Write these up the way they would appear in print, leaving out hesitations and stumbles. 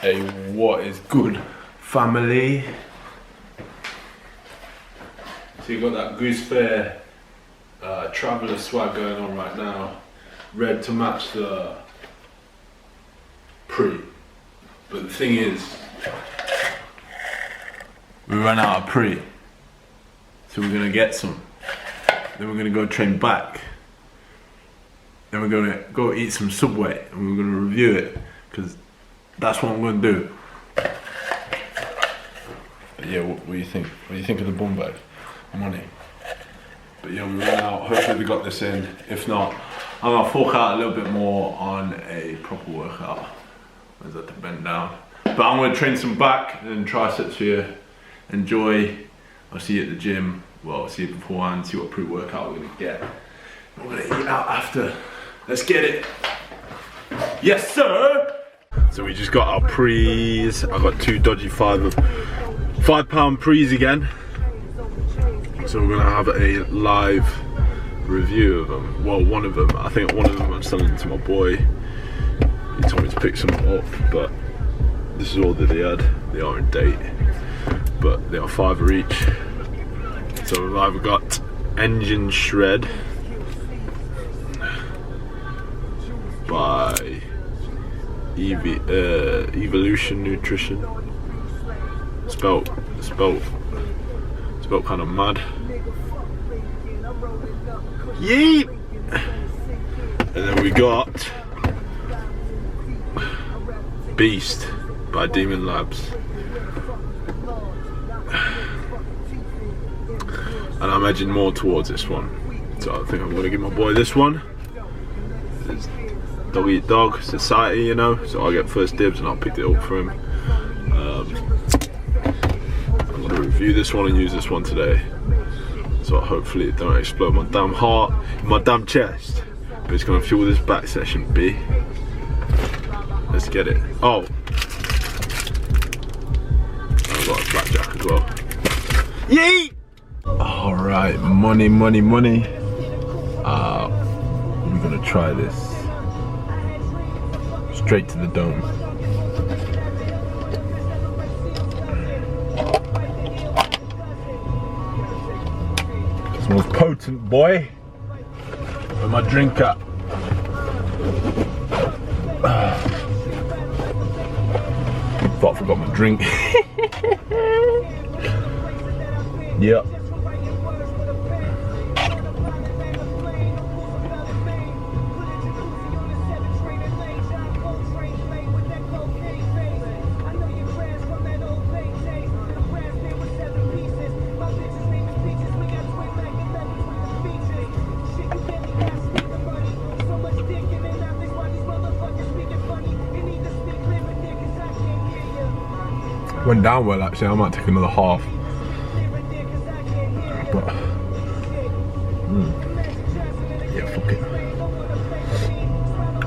Hey, what is good, family? So you got that Goose Fair traveller swag going on right now, red to match the pre. But the thing is, we ran out of pre, so we're gonna get some. Then we're gonna go train back. Then we're gonna go eat some Subway, and we're gonna review it, because that's what I'm gonna do. But yeah, what do you think? What do you think of the bum bag? Money. But yeah, we ran out. Hopefully we got this in. If not, I'm gonna fork out a little bit more on a proper workout. Where's that to bend down? But I'm gonna train some back and triceps here. Enjoy. I'll see you at the gym. Well, I'll see you beforehand, see what pre-workout we're gonna get. We're gonna eat out after. Let's get it. Yes, sir! So we just got our prees. I got two dodgy £5 prees again. So we're gonna have a live review of them. Well, one of them. I think one of them I'm selling to my boy. He told me to pick some up, but this is all that they had. They are in date, but they are £5 each. So we've either got Engine Shred by Evolution Nutrition. Spelt kind of mad. Yeet! And then we got Beast by Demon Labs. And I'm edging more towards this one. So I think I'm gonna give my boy this one. It's Dog Eat Dog Society, you know, so I'll get first dibs and I'll pick it up for him. I'm gonna review this one and use this one today. So hopefully it don't explode my damn heart, my damn chest. But it's gonna fuel this back session, B. Let's get it. Oh, I've got a blackjack as well. Yeet! Alright, money. We're gonna try this. Straight to the dome. Smells potent, boy. Where's my drink at? Thought I forgot my drink. Yep. Went down well actually. I might take another half. But yeah, fuck it.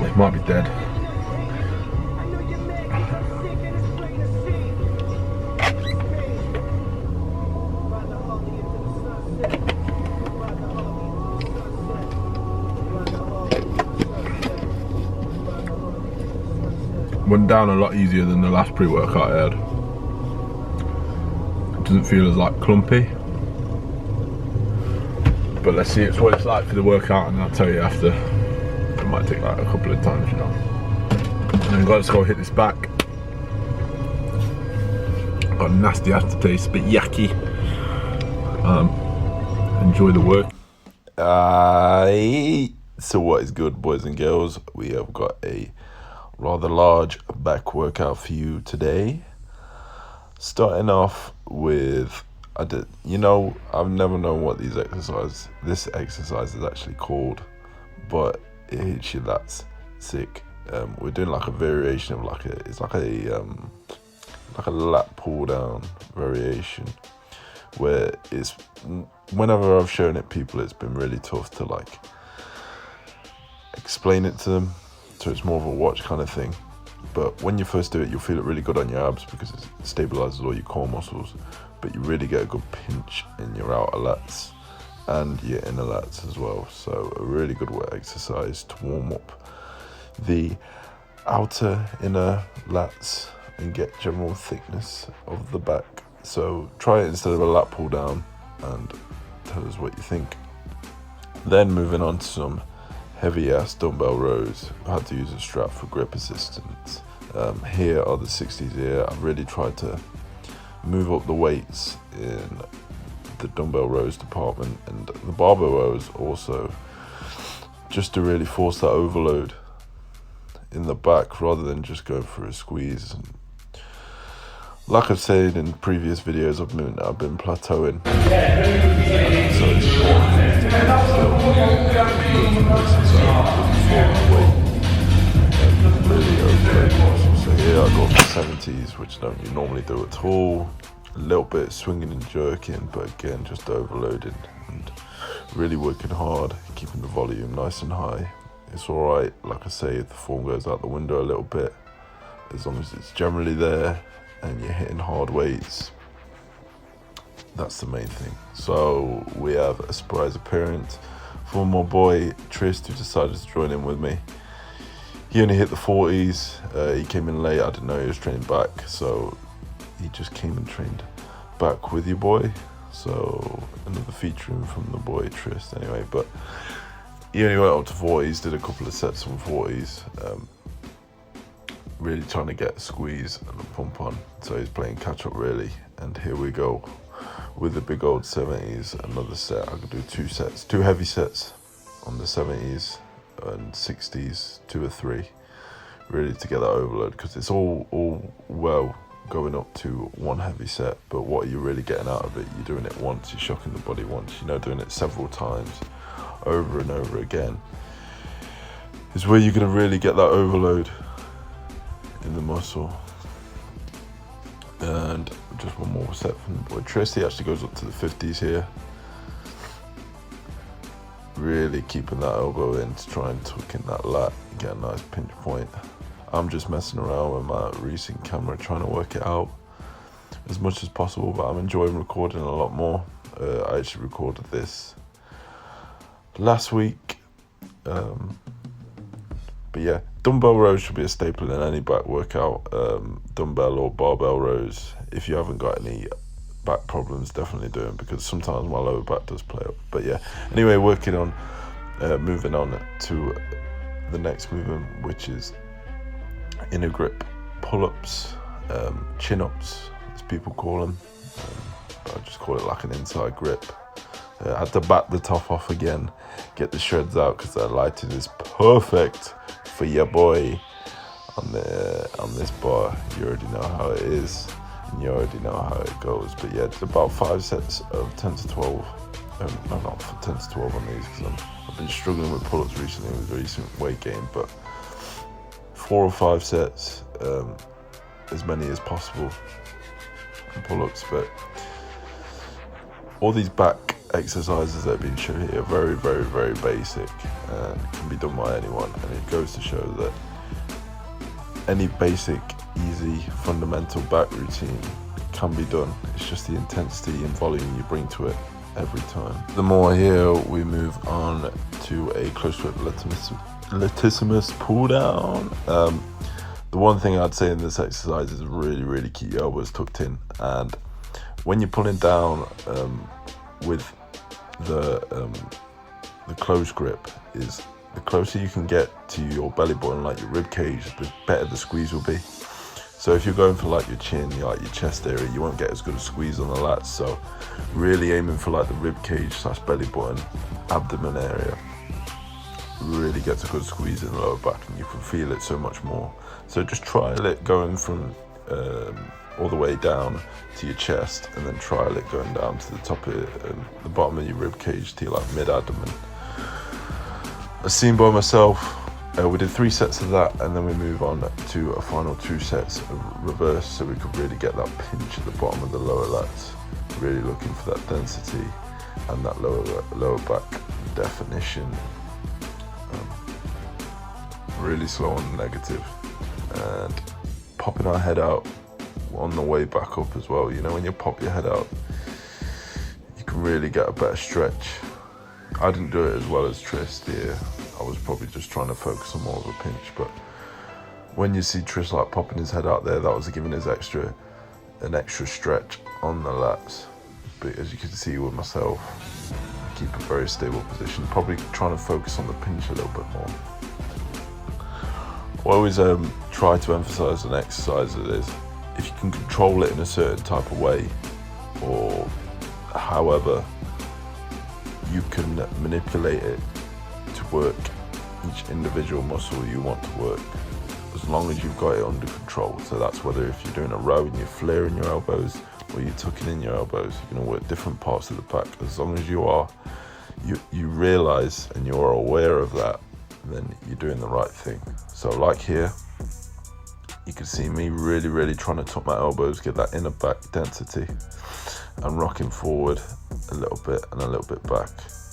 It might be dead. Went down a lot easier than the last pre-workout I had. It doesn't feel as like clumpy. But let's see what it's like for the workout, and I'll tell you after. It might take like a couple of times, you know. And then let's go hit this back. Got a nasty aftertaste, but yucky. Enjoy the work. So what is good, boys and girls? We have got a rather large back workout for you today. Starting off with, I've never known what this exercise is actually called, but it hits you lats sick. We're doing like a variation of like a lat pull down variation, where it's, whenever I've shown it people, it's been really tough to like explain it to them, so it's more of a watch kind of thing. But when you first do it, you'll feel it really good on your abs because it stabilizes all your core muscles, but you really get a good pinch in your outer lats and your inner lats as well. So a really good exercise to warm up the outer inner lats and get general thickness of the back. So try it instead of a lat pull down and tell us what you think. Then moving on to some heavy ass dumbbell rows. I had to use a strap for grip assistance. Here are the 60s here. I've really tried to move up the weights in the dumbbell rows department and the barbell rows also, just to really force that overload in the back rather than just going for a squeeze. And like I've said in previous videos, I've been plateauing, so it's important for me to really overload. So here I got the 70s, which I don't normally do at all. A little bit swinging and jerking, but again just overloading and really working hard, keeping the volume nice and high. It's alright, like I say, if the form goes out the window a little bit, as long as it's generally there and you're hitting hard weights, that's the main thing. So we have a surprise appearance from my boy Trist, who decided to join in with me. He only hit the 40s, he came in late, I didn't know he was training back, so he just came and trained back with your boy. So another featuring from the boy Trist anyway, but he only went up to 40s, did a couple of sets on 40s, really trying to get a squeeze and a pump on, so he's playing catch up really. And here we go with the big old 70s, another set. I could do two heavy sets on the 70s and 60s, 2 or 3, really to get that overload, because it's all well going up to one heavy set, but what are you really getting out of it? You're doing it once, you're shocking the body once, doing it several times over and over again is where you're going to really get that overload in the muscle. And just one more set from the boy Trist. He actually goes up to the 50s here, really keeping that elbow in to try and tuck in that lat, get a nice pinch point. I'm just messing around with my recent camera, trying to work it out as much as possible, but I'm enjoying recording a lot more. I actually recorded this last week, but yeah, dumbbell rows should be a staple in any back workout, dumbbell or barbell rows. If you haven't got any back problems, definitely do them, because sometimes my lower back does play up. But yeah, anyway, moving on to the next movement, which is inner grip pull-ups, chin-ups as people call them, but I just call it like an inside grip. I had to bat the top off again, get the shreds out, because that lighting is perfect for your boy on this bar. You already know how it is, and you already know how it goes. But yeah, it's about 5 sets of 10 to 12. No, not for 10 to 12 on these, because I've been struggling with pull-ups recently with recent weight gain, but 4 or 5 sets, as many as possible on pull-ups. But all these back exercises that have been shown here are very, very, very basic and can be done by anyone, and it goes to show that any basic, easy, fundamental back routine can be done. It's just the intensity and volume you bring to it every time. The more here, we move on to a close grip latissimus pull down. The one thing I'd say in this exercise is really, really keep your elbows tucked in, and when you're pulling down with the close grip, is the closer you can get to your belly button, like your rib cage, the better the squeeze will be. So if you're going for like your chin, your chest area, you won't get as good a squeeze on the lats. So really aiming for like the rib cage / belly button, abdomen area, really gets a good squeeze in the lower back, and you can feel it so much more. So just trial it going from all the way down to your chest, and then trial it going down to the top of the bottom of your rib cage to your like mid-abdomen. As seen by myself, we did 3 sets of that, and then we move on to a final 2 sets of reverse, so we could really get that pinch at the bottom of the lower lats, really looking for that density and that lower back definition. Really slow on the negative, and popping our head out on the way back up as well. When you pop your head out, you can really get a better stretch. I didn't do it as well as Trist here. I was probably just trying to focus on more of a pinch, but when you see Trish like popping his head out there, that was giving his an extra stretch on the lats. But as you can see with myself, I keep a very stable position, probably trying to focus on the pinch a little bit more. I always try to emphasize an exercise that is, if you can control it in a certain type of way, or however you can manipulate it to work each individual muscle you want to work, as long as you've got it under control. So that's whether if you're doing a row and you're flaring your elbows or you're tucking in your elbows, you're going to work different parts of the back. As long as you realize and you're aware of that, then you're doing the right thing. So like here, you can see me really trying to tuck my elbows, get that inner back density, and rocking forward a little bit and a little bit back,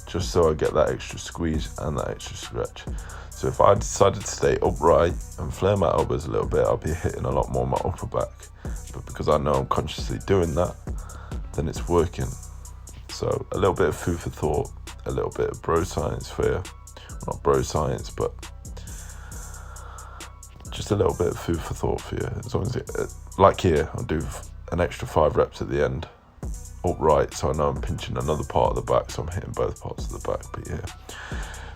just so I get that extra squeeze and that extra stretch. So if I decided to stay upright and flare my elbows a little bit, I'll be hitting a lot more of my upper back. But because I know I'm consciously doing that, then it's working. So a little bit of food for thought, a little bit of bro science for you. Not bro science, but just a little bit of food for thought for you. As long as it, like here, I'll do an extra 5 reps at the end, upright, so I know I'm pinching another part of the back, so I'm hitting both parts of the back. But yeah,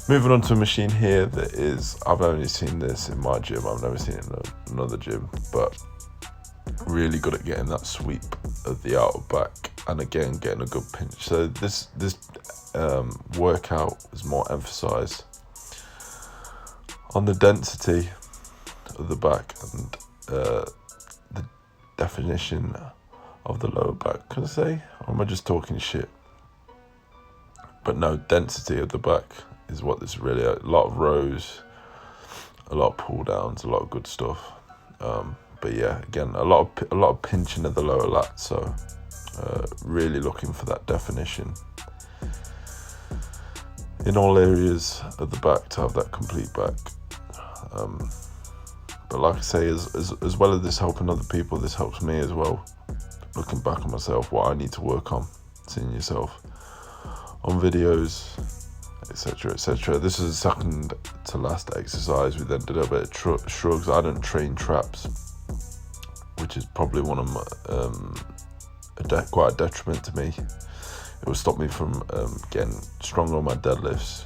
moving on to a machine here that is, I've only seen this in my gym, I've never seen it in another gym, but really good at getting that sweep of the outer back, and again getting a good pinch. So this workout is more emphasized on the density of the back and the definition of the lower back. Can I say, or am I just talking shit? But no, density of the back is what this really, a lot of rows, a lot of pull downs, a lot of good stuff. But yeah, again, a lot of pinching of the lower lat. So really looking for that definition in all areas of the back to have that complete back. But like I say, as well as this helping other people, this helps me as well. Looking back on myself, what I need to work on, seeing yourself on videos, etc, etc. This is the second to last exercise. We then did a bit of shrugs. I don't train traps, which is probably one of my quite a detriment to me. It will stop me from getting stronger on my deadlifts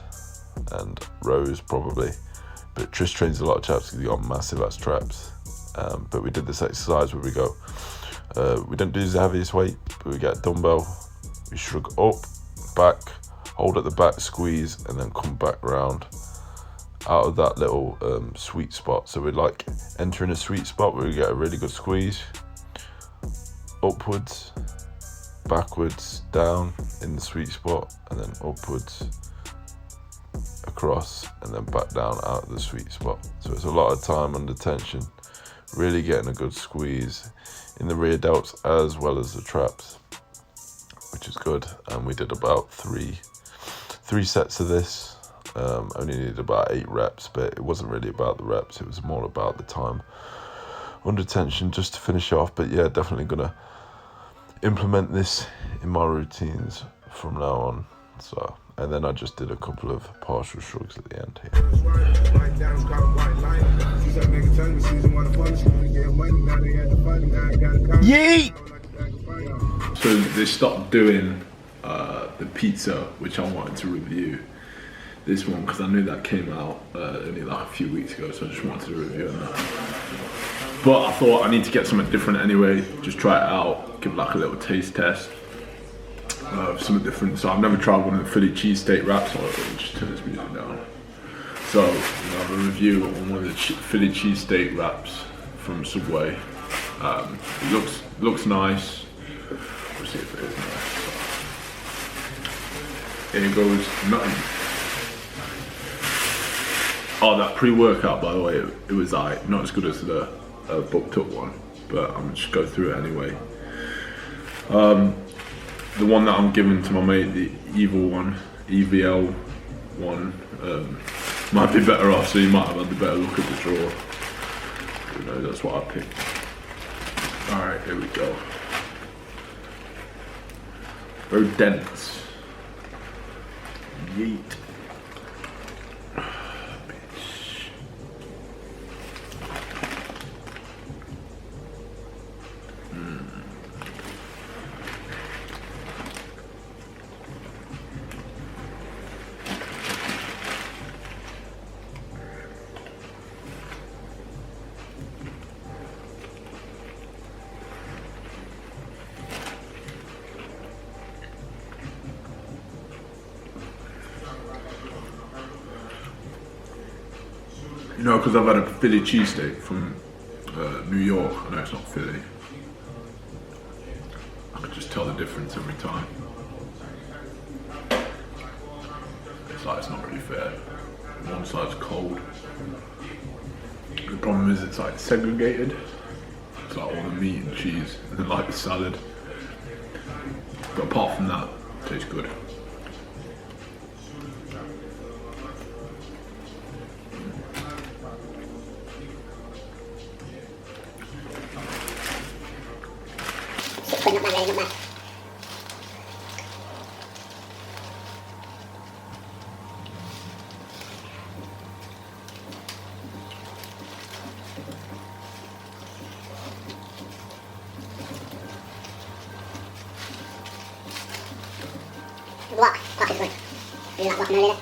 and rows probably. But Trish trains a lot of traps because he got massive ass traps. But we did this exercise where we go, we don't do the heaviest weight, but we get a dumbbell, we shrug up, back, hold at the back, squeeze, and then come back round out of that little sweet spot. So we're like entering a sweet spot where we get a really good squeeze, upwards, backwards, down in the sweet spot, and then upwards, across, and then back down out of the sweet spot. So it's a lot of time under tension, really getting a good squeeze in the rear delts as well as the traps, which is good. And we did about three sets of this. Only needed about 8 reps, but it wasn't really about the reps, it was more about the time under tension just to finish off. But yeah, definitely gonna implement this in my routines from now on. So, and then I just did a couple of partial shrugs at the end here. Yeet! So they stopped doing the pizza, which I wanted to review this one because I knew that came out only like a few weeks ago, so I just wanted to review that. But I thought I need to get something different anyway, just try it out, give like a little taste test. Something different. So I've never tried one of the Philly cheesesteak wraps. So I'll just turn this music down. So I have a review on one of the Philly cheesesteak wraps from Subway. It looks nice. We'll see if it is nice. Here goes nothing. Oh, that pre-workout, by the way, it was like not as good as the booked up one, but I'm just go through it anyway. The one that I'm giving to my mate, the evil one, EVL one, might be better off, so you might have had a better look at the drawer. You know, that's what I picked. Alright, here we go. Very dense. Yeet. Bitch. No, because I've had a Philly cheesesteak from New York. I know it's not Philly. I could just tell the difference every time. It's like, it's not really fair. One side's cold. The problem is it's like segregated. It's like all the meat and cheese and then like the salad. But apart from that, it tastes good. Block. Block is good. You're not blocking earlier.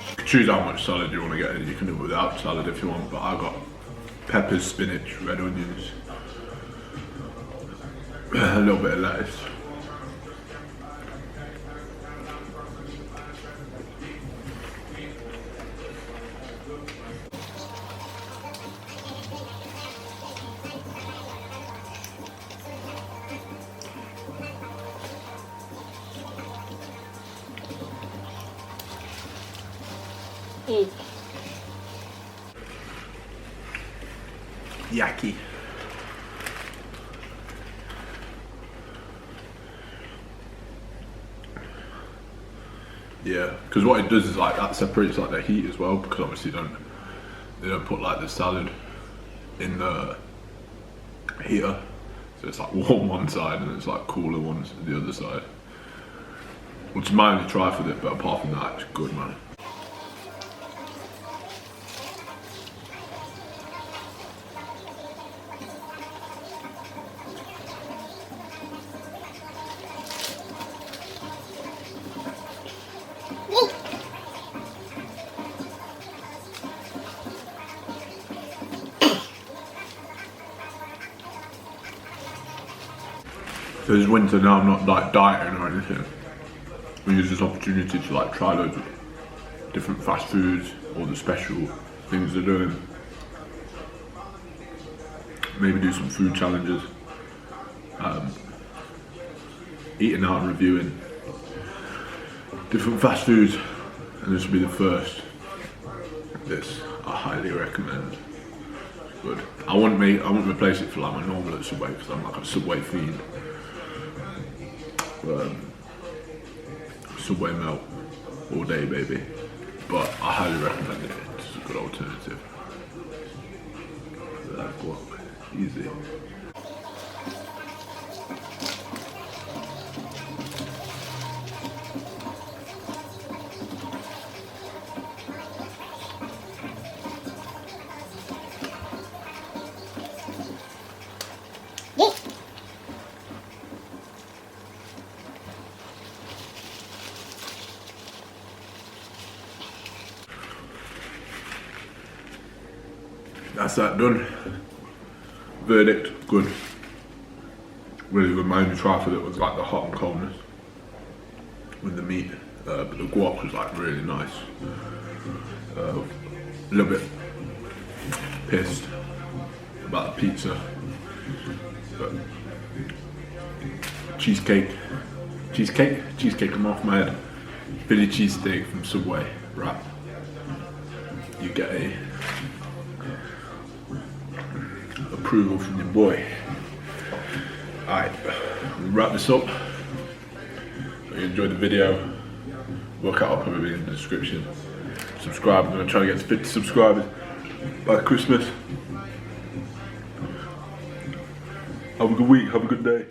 You can choose how much salad you want to get in. You can do it without salad if you want, but I got peppers, spinach, red onions, a little bit of lettuce. Yaki. Yeah, because what it does is like that separates like the heat as well, because obviously they don't put like the salad in the heater, so it's like warm one side and it's like cooler ones the other side. Which is my only try for it, but apart from that, it's good, man. So it's winter now, I'm not like dieting or anything. We use this opportunity to like try loads of different fast foods or the special things they're doing. Maybe do some food challenges. Eating out and reviewing different fast foods, and this will be the first. This I highly recommend. It's good. I wouldn't replace it for like my normal at Subway because I'm like a Subway fiend. Subway melt all day, baby. But I highly recommend it. It's a good alternative. That's what easy. That's that done. Verdict, good. Really good. My only try for it was like the hot and coldness with the meat, but the guac was like really nice. A little bit pissed about the pizza, but cheesecake, I'm off my head. Philly cheesesteak from Subway, right? You get a approval from your boy. Alright, we'll wrap this up. If you enjoyed the video, workout will probably be in the description. Subscribe, I'm going to try to get to 50 subscribers by Christmas. Have a good week, have a good day.